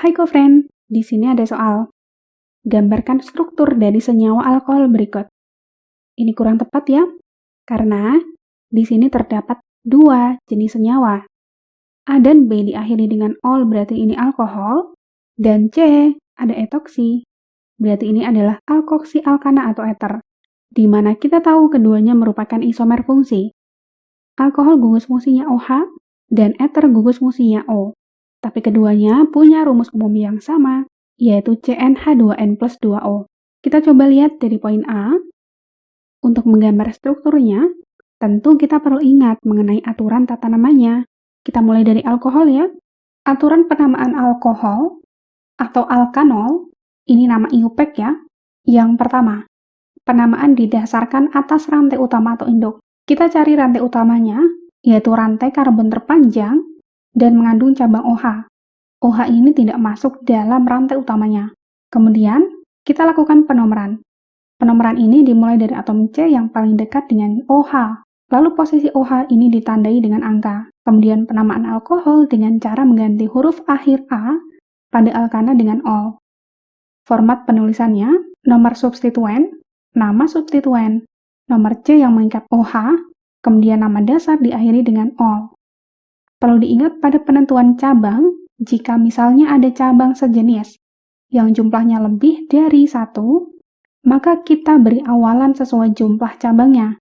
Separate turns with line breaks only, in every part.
Hai co-friend, di sini ada soal. Gambarkan struktur dari senyawa alkohol berikut. Ini kurang tepat ya, karena di sini terdapat dua jenis senyawa. A dan B diakhiri dengan ol berarti ini alkohol, dan C ada etoksi, berarti ini adalah alkoksi alkana atau eter, di mana kita tahu keduanya merupakan isomer fungsi. Alkohol gugus fungsinya OH dan eter gugus fungsinya O. Tapi keduanya punya rumus umum yang sama, yaitu CnH2n plus 2O. Kita coba lihat dari poin A. Untuk menggambar strukturnya, tentu kita perlu ingat mengenai aturan tata namanya. Kita mulai dari alkohol ya. Aturan penamaan alkohol atau alkanol, ini nama IUPAC ya. Yang pertama, penamaan didasarkan atas rantai utama atau induk. Kita cari rantai utamanya, yaitu rantai karbon terpanjang dan mengandung cabang OH. OH ini tidak masuk dalam rantai utamanya. Kemudian, kita lakukan penomeran. Penomeran ini dimulai dari atom C yang paling dekat dengan OH. Lalu posisi OH ini ditandai dengan angka. Kemudian penamaan alkohol dengan cara mengganti huruf akhir A pada alkana dengan ol. Format penulisannya, nomor substituen, nama substituen, nomor C yang mengikat OH, kemudian nama dasar diakhiri dengan ol. Perlu diingat pada penentuan cabang, jika misalnya ada cabang sejenis yang jumlahnya lebih dari 1, maka kita beri awalan sesuai jumlah cabangnya.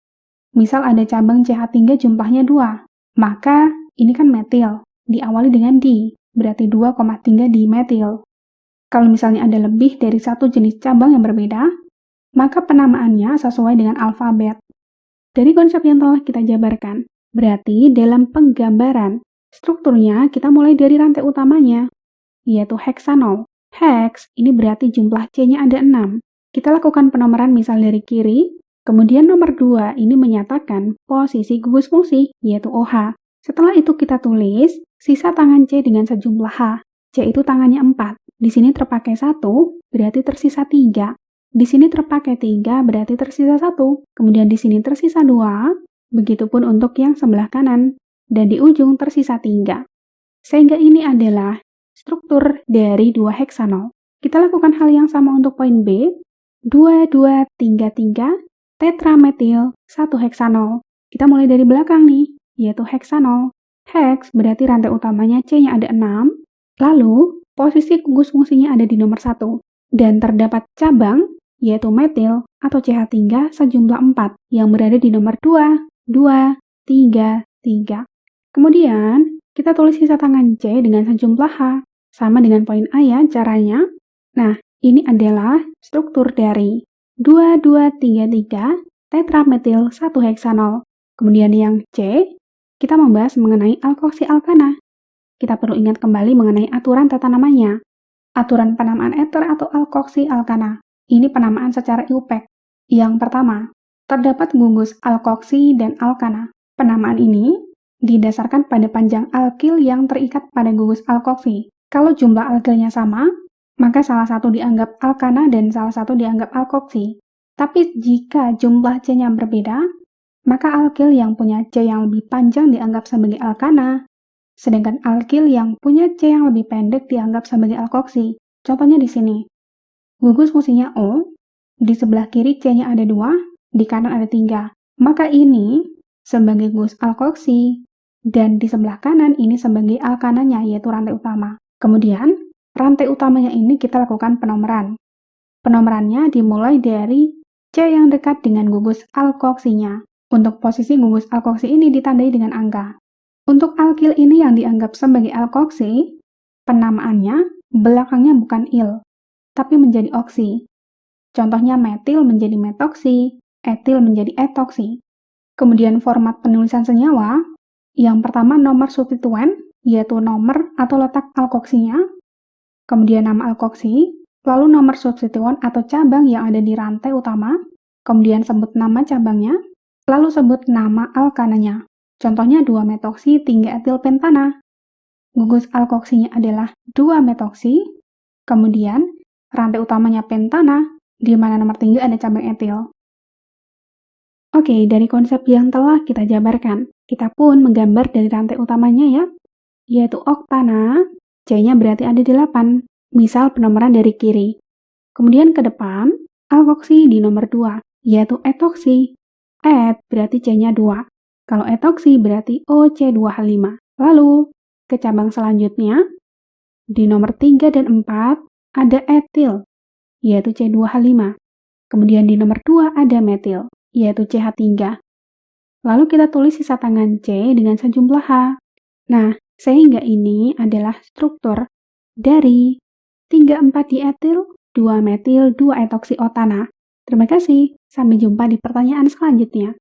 Misal ada cabang CH3 jumlahnya 2, maka ini kan metil, diawali dengan di, berarti 2,3 dimetil. Kalau misalnya ada lebih dari satu jenis cabang yang berbeda, maka penamaannya sesuai dengan alfabet. Dari konsep yang telah kita jabarkan, berarti dalam penggambaran, strukturnya kita mulai dari rantai utamanya, yaitu heksanol. Heks ini berarti jumlah C-nya ada 6. Kita lakukan penomeran misal dari kiri, kemudian nomor 2 ini menyatakan posisi gugus fungsi, yaitu OH. Setelah itu kita tulis sisa tangan C dengan sejumlah H. C itu tangannya 4. Di sini terpakai 1, berarti tersisa 3. Di sini terpakai 3, berarti tersisa 1. Kemudian di sini tersisa 2, begitupun untuk yang sebelah kanan. Dan di ujung tersisa 3. Sehingga ini adalah struktur dari 2 heksanol. Kita lakukan hal yang sama untuk poin B. 2233 tetrametil 1 heksanol. Kita mulai dari belakang nih, yaitu heksanol. Heks berarti rantai utamanya C-nya ada 6. Lalu, posisi gugus fungsinya ada di nomor 1. Dan terdapat cabang, yaitu metil atau CH3 sejumlah 4 yang berada di nomor 2, 2, 3, 3. Kemudian, kita tulis sisa tangan C dengan sejumlah H. Sama dengan poin A ya caranya. Nah, ini adalah struktur dari 2233 tetrametil 1 heksanol. Kemudian yang C, kita membahas mengenai alkoksi alkana. Kita perlu ingat kembali mengenai aturan tata namanya. Aturan penamaan eter atau alkoksi alkana. Ini penamaan secara IUPAC. Yang pertama, terdapat gugus alkoksi dan alkana. Penamaan ini didasarkan pada panjang alkil yang terikat pada gugus alkoksi. Kalau jumlah alkilnya sama, maka salah satu dianggap alkana dan salah satu dianggap alkoksi. Tapi jika jumlah C-nya berbeda, maka alkil yang punya C yang lebih panjang dianggap sebagai alkana, sedangkan alkil yang punya C yang lebih pendek dianggap sebagai alkoksi. Contohnya di sini. Gugus fungsinya O, di sebelah kiri C-nya ada 2, di kanan ada 3. Maka ini sebagai gugus alkoksi, dan di sebelah kanan ini sebagai alkananya, yaitu rantai utama. Kemudian, rantai utamanya ini kita lakukan penomeran. Penomerannya dimulai dari C yang dekat dengan gugus alkoksinya. Untuk posisi gugus alkoksi ini ditandai dengan angka. Untuk alkil ini yang dianggap sebagai alkoksi, penamaannya belakangnya bukan il, tapi menjadi oksi. Contohnya metil menjadi metoksi, etil menjadi etoksi. Kemudian format penulisan senyawa, yang pertama nomor substituen, yaitu nomor atau letak alkoksinya, kemudian nama alkoksi, lalu nomor substituen atau cabang yang ada di rantai utama, kemudian sebut nama cabangnya, lalu sebut nama alkananya. Contohnya 2-metoksi 3-etil pentana. Gugus alkoksinya adalah 2-metoksi, kemudian rantai utamanya pentana, di mana nomor 3 ada cabang etil. Oke, dari konsep yang telah kita jabarkan, kita pun menggambar dari rantai utamanya ya, yaitu oktana, C-nya berarti ada 8, Misal penomoran dari kiri. Kemudian ke depan, alkoksi di nomor 2, yaitu etoksi. Et berarti C-nya 2. Kalau etoksi berarti OC2H5. Lalu, ke cabang selanjutnya, di nomor 3 dan 4 ada etil, yaitu C2H5. Kemudian di nomor 2 ada metil, yaitu CH3. Lalu kita tulis sisa tangan C dengan sejumlah H. Nah, sehingga ini adalah struktur dari 3,4 dietil, 2 metil, 2 etoksiotana. Terima kasih, sampai jumpa di pertanyaan selanjutnya.